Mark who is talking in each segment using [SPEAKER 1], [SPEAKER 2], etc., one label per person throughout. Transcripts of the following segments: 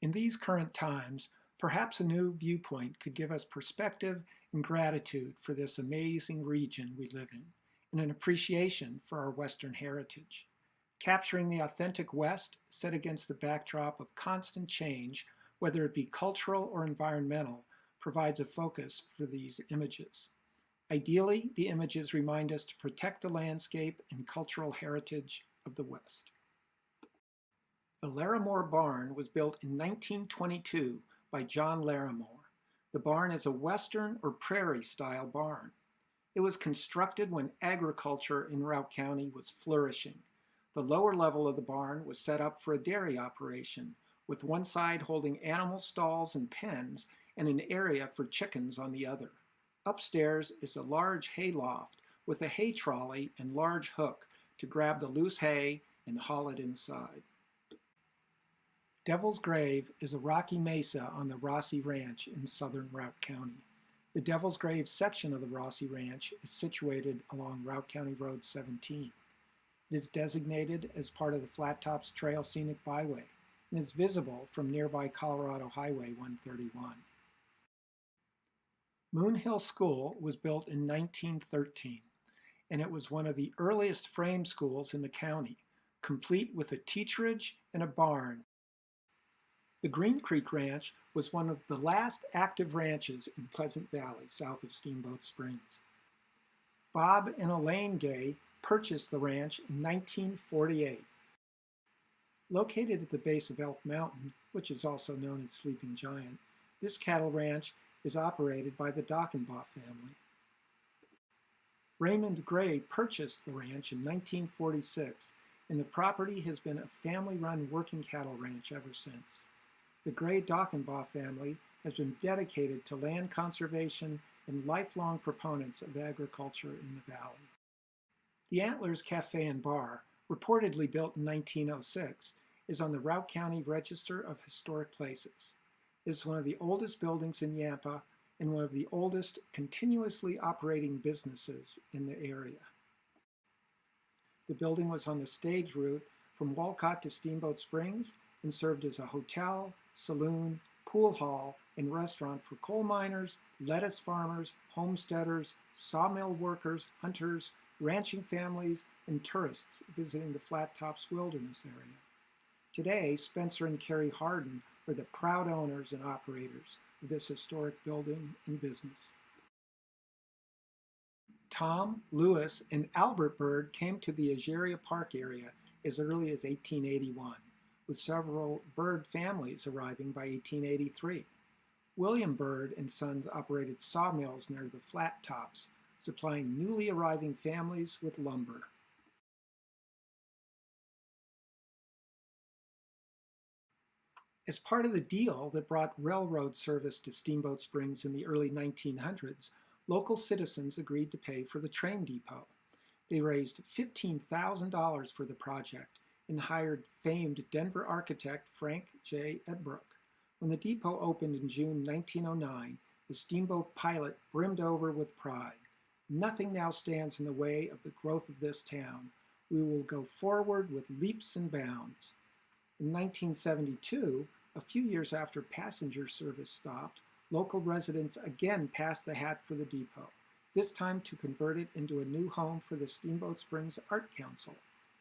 [SPEAKER 1] In these current times, perhaps a new viewpoint could give us perspective and gratitude for this amazing region we live in, and an appreciation for our Western heritage. Capturing the authentic West set against the backdrop of constant change, whether it be cultural or environmental, provides a focus for these images. Ideally, the images remind us to protect the landscape and cultural heritage of the West. The Larimore Barn was built in 1922 by John Larimore. The barn is a Western or prairie-style barn. It was constructed when agriculture in Routt County was flourishing. The lower level of the barn was set up for a dairy operation, with one side holding animal stalls and pens and an area for chickens on the other. Upstairs is a large hay loft with a hay trolley and large hook to grab the loose hay and haul it inside. Devil's Grave is a rocky mesa on the Rossi Ranch in southern Routt County. The Devil's Grave section of the Rossi Ranch is situated along Routt County Road 17. It is designated as part of the Flat Tops Trail Scenic Byway and is visible from nearby Colorado Highway 131. Moon Hill School was built in 1913, and it was one of the earliest frame schools in the county, complete with a teacherage and a barn. The Green Creek Ranch was one of the last active ranches in Pleasant Valley, south of Steamboat Springs. Bob and Elaine Gay purchased the ranch in 1948. Located at the base of Elk Mountain, which is also known as Sleeping Giant, this cattle ranch is operated by the Dockenbaugh family. Raymond Gray purchased the ranch in 1946, and the property has been a family-run working cattle ranch ever since. The Gray Dockenbaugh family has been dedicated to land conservation and lifelong proponents of agriculture in the valley. The Antlers Cafe and Bar, reportedly built in 1906, is on the Routt County Register of Historic Places. It is one of the oldest buildings in Yampa and one of the oldest continuously operating businesses in the area. The building was on the stage route from Walcott to Steamboat Springs and served as a hotel, saloon, pool hall, and restaurant for coal miners, lettuce farmers, homesteaders, sawmill workers, hunters, ranching families, and tourists visiting the Flat Tops Wilderness area. Today, Spencer and Carrie Harden are the proud owners and operators of this historic building and business. Tom, Lewis, and Albert Bird came to the Ageria Park area as early as 1881, with several Bird families arriving by 1883. William Bird and Sons operated sawmills near the Flat Tops, supplying newly arriving families with lumber. As part of the deal that brought railroad service to Steamboat Springs in the early 1900s, local citizens agreed to pay for the train depot. They raised $15,000 for the project and hired famed Denver architect Frank J. Edbrook. When the depot opened in June 1909, the steamboat pilot brimmed over with pride. Nothing now stands in the way of the growth of this town. We will go forward with leaps and bounds. In 1972, a few years after passenger service stopped, local residents again passed the hat for the depot, this time to convert it into a new home for the Steamboat Springs Art Council.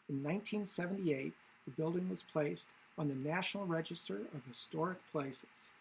[SPEAKER 1] In 1978, the building was placed on the National Register of Historic Places.